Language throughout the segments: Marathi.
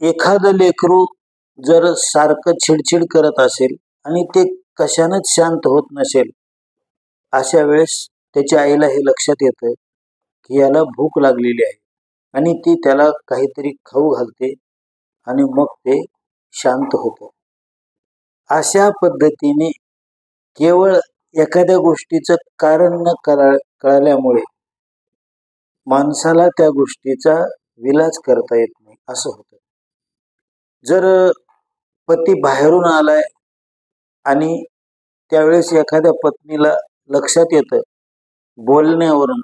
एखादं लेकरू जर सारखं चिडचिड करत असेल आणि ते कशानंच शांत होत नसेल, अशा वेळेस त्याच्या आईला हे लक्षात येतं की याला भूक लागलेली आहे आणि ती त्याला काहीतरी खाऊ घालते आणि मग ते शांत होतं. अशा पद्धतीने केवळ एखाद्या गोष्टीचं कारण न कळल्यामुळे माणसाला त्या गोष्टीचा विलाज करता येत नाही असं होतं. जर पती बाहेरून आलाय आणि त्यावेळेस एखाद्या पत्नीला लक्षात येतं बोलण्यावरून,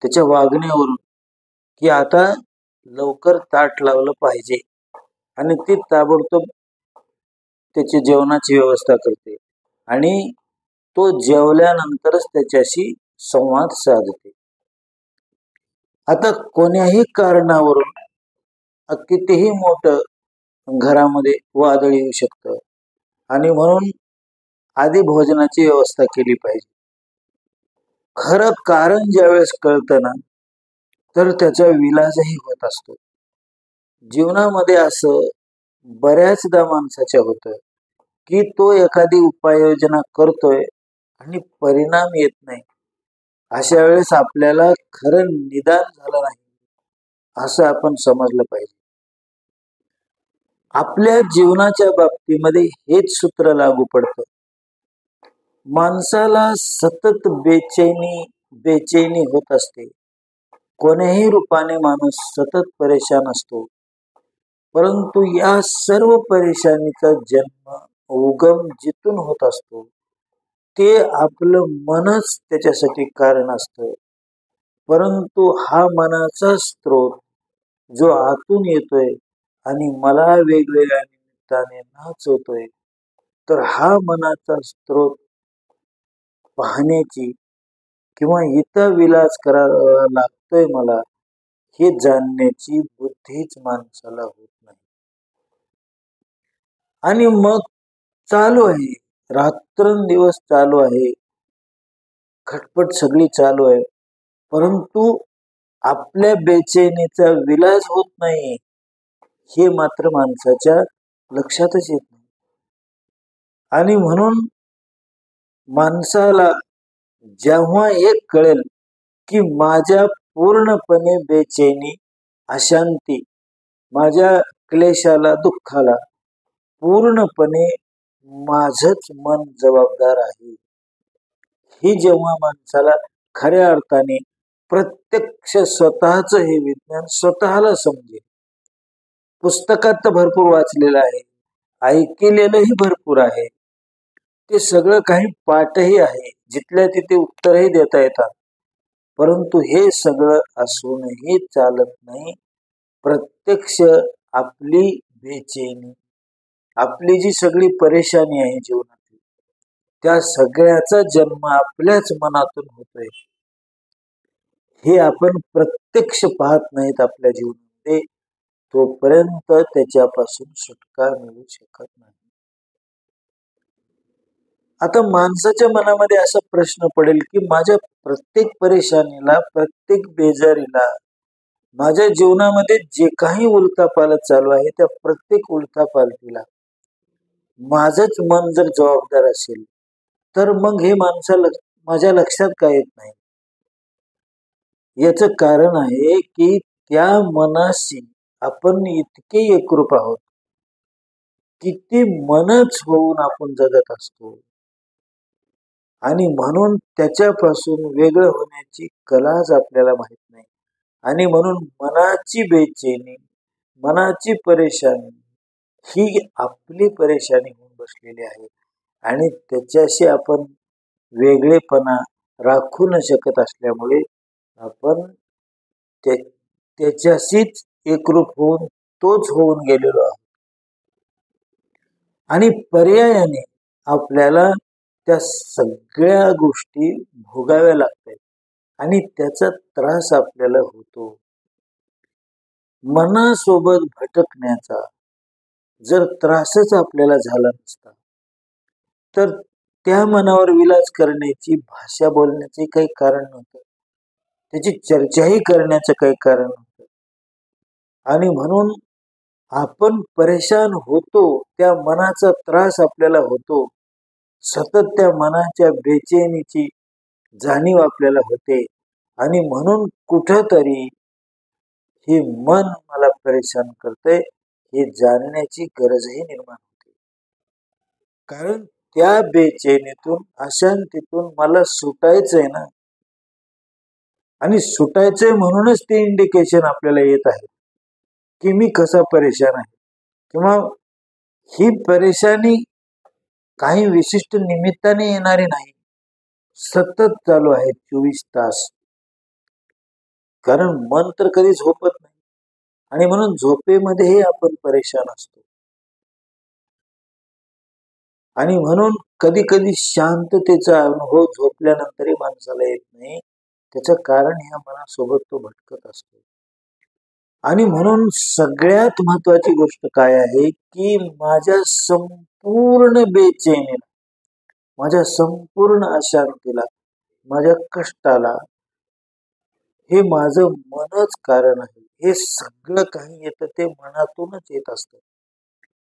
त्याच्या वागण्यावरून, की आता लवकर ताट लावलं पाहिजे आणि ती ताबडतोब त्याची जेवणाची व्यवस्था करते आणि तो जेवल्यानंतरच त्याच्याशी संवाद साधते. आता कोण्याही कारणावरून कितीही मोठं घरामध्ये वादळ येऊ शकतं आणि म्हणून आधी भोजनाची व्यवस्था केली पाहिजे. खरं कारण ज्यावेळेस कळतं ना, तर त्याचा विलाजही होत असतो. जीवनामध्ये असं बऱ्याचदा माणसाच्या होतं की तो एखादी उपाययोजना करतोय आणि परिणाम येत नाही. अशा वेळेस आपल्याला खरं निदान झालं नाही असं आपण समजलं पाहिजे. आपल्या जीवनाच्या बाबतीमध्ये हेच सूत्र लागू पडतं. माणसाला सतत बेचैनी होत असते. कोण्याही रूपाने माणूस सतत परेशान असतो. परंतु या सर्व परेशानीचा जन्म उगम जिथून होत असतो ते आपलं मनच त्याच्यासाठी कारण असतं. परंतु हा मनाचा स्रोत जो आतून येतोय आणि मला वेगवेगळ्या निमित्ताने नाचवतोय, तर हा मनाचा स्रोत पाहण्याची किंवा इथं विलास करावा लागतोय मला हे जाणण्याची बुद्धीच माणसाला होत नाही. आणि मग चालू आहे, रात्रंदिवस चालू आहे, खटपट सगळी चालू आहे, परंतु आपल्या बेचैनीचा विलाज होत नाही हे मात्र माणसाच्या लक्षातच येत नाही. आणि म्हणून माणसाला जेव्हा एक कळेल की माझ्या पूर्णपणे बेचैनी, अशांती, माझ्या क्लेशाला, दुःखाला पूर्णपणे माझंच मन जबाबदार आहे, ही जेव्हा माणसाला खऱ्या अर्थाने प्रत्यक्ष स्वतःच हे विज्ञान स्वतःला समजेल. पुस्तकात तर भरपूर वाचलेलं आहे, ऐकलेलंही भरपूर आहे, ते सगळं काही पाठही आहे, जिथल्या तिथे उत्तरही देता येतात. परंतु हे सगळं असूनही चालत नाही. प्रत्यक्ष आपली बेचैनी, आपली जी सगळी परेशानी आहे जीवनातली, त्या सगळ्याचा जन्म आपल्याच मनातून होतोय हे आपण प्रत्यक्ष पाहत नाहीत आपल्या जीवनामध्ये, तोपर्यंत त्याच्यापासून सुटका मिळू शकत नाही. आता माणसाच्या मनामध्ये असा प्रश्न पडेल की माझ्या प्रत्येक परेशानीला, प्रत्येक बेजारीला, माझ्या जीवनामध्ये जे काही उलथापालथ चालू आहे त्या प्रत्येक उलथापालथीला माझंच मन जर जबाबदार असेल, तर मग हे माणसाला माझ्या लक्षात का येत नाही? याचं कारण आहे की त्या मनाशी आपण इतके एकरूप आहोत, किती मनच होऊन आपण जगत असतो आणि म्हणून त्याच्यापासून वेगळं होण्याची कलाच आपल्याला माहित नाही. आणि म्हणून मनाची बेचैनी, मनाची परेशानी ही आपली परेशानी होऊन बसलेली आहे आणि त्याच्याशी आपण वेगळेपणा राखू न शकत असल्यामुळे आपण त्याच्याशीच एकरूप होऊन तोच होऊन गेलेलो आहोत आणि पर्यायाने आपल्याला त्या सगळ्या गोष्टी भोगाव्या लागतात आणि त्याचा त्रास आपल्याला होतो. मनासोबत भटकण्याचा जर त्रासच आपल्याला झाला नसता, तर त्या मनावर विलाज करण्याची, भाषा बोलण्याचे काही कारण नव्हतं, त्याची चर्चाही करण्याचं काही कारण नव्हतं. आणि म्हणून आपण परेशान होतो, त्या मनाचा त्रास आपल्याला होतो, सतत त्या मनाच्या बेचैनीची जाणीव आपल्याला होते आणि म्हणून कुठंतरी हे मन मला परेशान करते हे जाणण्याची गरजही निर्माण होते. कारण त्या बेचैनीतून अशांतीतून मला सुटायचंय ना, आणि सुटायचंय म्हणूनच ते इंडिकेशन आपल्याला येत आहे की मी कसा परेशान आहे, किंवा ही परेशानी काही विशिष्ट निमित्ताने येणारी नाही, सतत चालू आहे 24 तास. कारण मन तर कधी झोपत नाही आणि म्हणून झोपेमध्येही आपण परेशान असतो. आणि म्हणून कधी कधी शांततेचा अनुभव झोपल्यानंतरही माणसाला येत नाही. त्याचं कारण ह्या मनासोबत तो भटकत असतो. आणि म्हणून सगळ्यात महत्वाची गोष्ट काय आहे की माझ्या संपूर्ण बेचैनीला, माझ्या संपूर्ण अशांतीला, माझ्या कष्टाला हे माझं मनच कारण आहे. हे सगळं काही येतं ते मनातूनच येत असतं.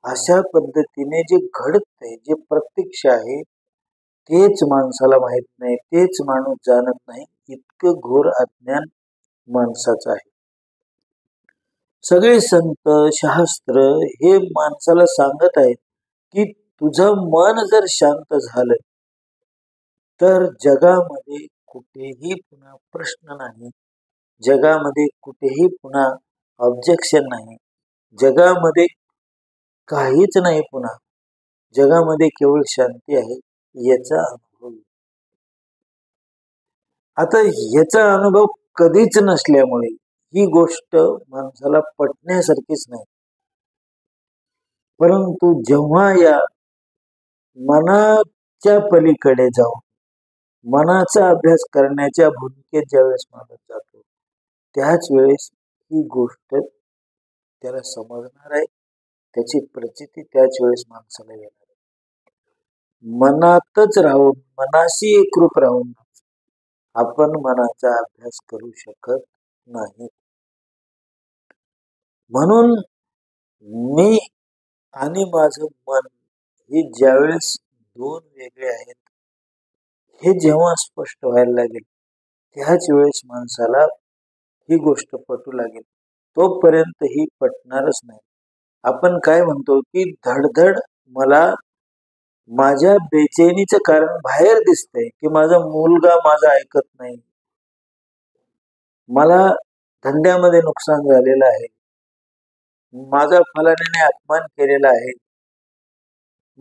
अशा पद्धतीने जे घडतंय, जे प्रत्यक्ष आहे तेच माणसाला माहित नाही, तेच माणूस जाणत नाही. इतकं घोर अज्ञान माणसाचं आहे. सगळे संत शास्त्र हे माणसाला सांगत आहेत की तुझं मन जर शांत झालं तर जगामध्ये कुठेही पुन्हा प्रश्न नाही, जगामध्ये कुठेही पुन्हा ऑब्जेक्शन नाही, जगामध्ये काहीच नाही, पुन्हा जगामध्ये केवळ शांती आहे याचा अनुभव. आता याचा अनुभव कधीच नसल्यामुळे ही गोष्ट माणसाला पटण्यासारखीच नाही. परंतु जेव्हा या मनाच्या पलीकडे जाऊन मनाचा अभ्यास करण्याच्या भूमिकेत ज्यावेळेस माणूस जातो त्याच वेळेस ही गोष्ट त्याला समजणार आहे, त्याची प्रचिती त्याच वेळेस माणसाला येणार आहे. मनातच राहून, मनाशी एकरूप राहून आपण मनाचा अभ्यास करू शकत नाही. म्हणून मी आणि माझं मन हे ज्यावेळेस दोन वेगळे आहेत हे जेव्हा स्पष्ट व्हायला लागेल त्याच वेळेस माणसाला ही गोष्ट पटू लागेल. तोपर्यंत ही पटणारच नाही. आपण काय म्हणतो की धडधड मला माझ्या बेचैनीचं कारण बाहेर दिसतंय की माझा मुलगा माझा ऐकत नाही, मला धंद्यामध्ये नुकसान झालेलं आहे, माझा फलाण्याने अपमान केलेला आहे,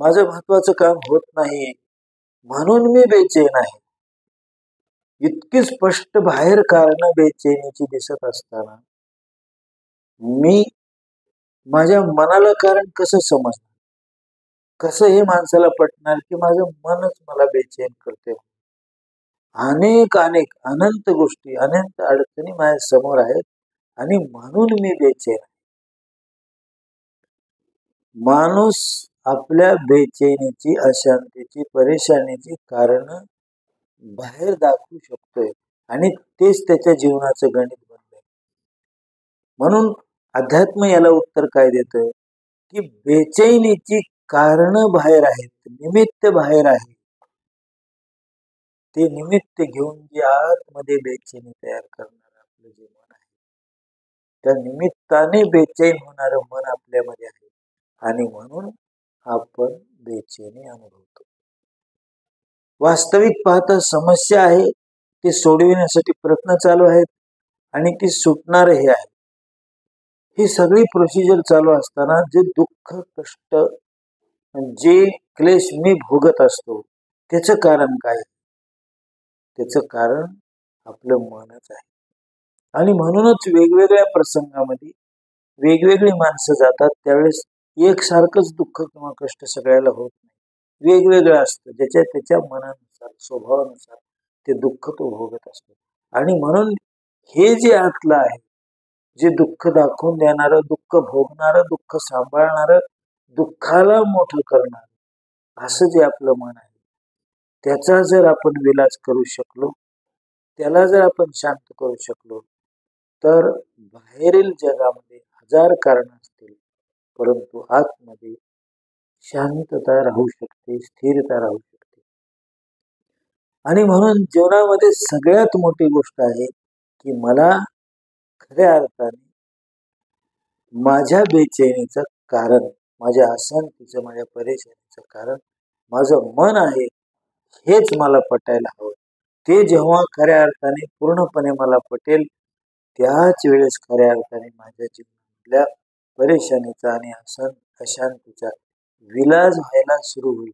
माझं महत्वाचं काम होत नाही म्हणून मी बेचैन आहे. इतकी स्पष्ट बाहेर कारण बेचैनीची दिसत असताना मी माझ्या मनाला कारण कसं समजणार, कसं हे माणसाला पटणार की माझं मनच मला बेचैन करते. अनेक अनंत गोष्टी, अनंत अडचणी माझ्या समोर आहेत आणि म्हणून मी बेचैन. माणूस आपल्या बेचैनीची, अशांतीची, परेशानीची कारण बाहेर दाखवू शकतोय आणि तेच त्याच्या जीवनाचं गणित बनलंय. म्हणून अध्यात्म याला उत्तर काय देतंय की बेचैनीची कारण बाहेर आहेत, निमित्त बाहेर आहे. ते निमित्त घेऊन जे आतमध्ये बेचैनी तयार करणार आपलं जे मन आहे, त्या निमित्ताने बेचैन होणारं मन आपल्यामध्ये आहे आणि म्हणून आपण बेचैनी अनुभवतो. वास्तविक पाहता समस्या आहे, ती सोडविण्यासाठी प्रयत्न चालू आहेत आणि ती सुटणारही आहे. ही सगळी प्रोसिजर चालू असताना जे दुःख, कष्ट, जे क्लेश मी भोगत असतो त्याचं कारण काय? त्याचं कारण आपलं मनच आहे. आणि म्हणूनच वेगवेगळ्या प्रसंगामध्ये वेगवेगळी माणसं जातात त्यावेळेस एकसारखंच दुःख किंवा कष्ट सगळ्याला होत नाही, वेगवेगळं असतं. ज्याच्या त्याच्या मनानुसार, स्वभावानुसार ते दुःख तो भोगत असतो. आणि म्हणून हे जे आतलं आहे, जे दुःख दाखवून देणारं, दुःख भोगणारं, दुःख सांभाळणारं, दुःखाला मोठं करणारं असं जे आपलं मन आहे, त्याचा जर आपण विलास करू शकलो, त्याला जर आपण शांत करू शकलो तर बाहेरील जगामध्ये हजार कारण असतील परंतु आतमध्ये शांतता राहू शकते, स्थिरता राहू शकते. आणि म्हणून जीवनामध्ये सगळ्यात मोठी गोष्ट आहे की मला खऱ्या अर्थाने माझ्या बेचैनीचं कारण, माझ्या अशांतीचं, माझ्या परेशानीचं कारण माझं मन आहे, हेच मला पटायला हवं. ते जेव्हा खऱ्या अर्थाने पूर्णपणे मला पटेल, त्याच वेळेस खऱ्या अर्थाने माझ्या जीवनातल्या परेशानीचा आणि अशांतीचा विलाज व्हायला सुरू होईल.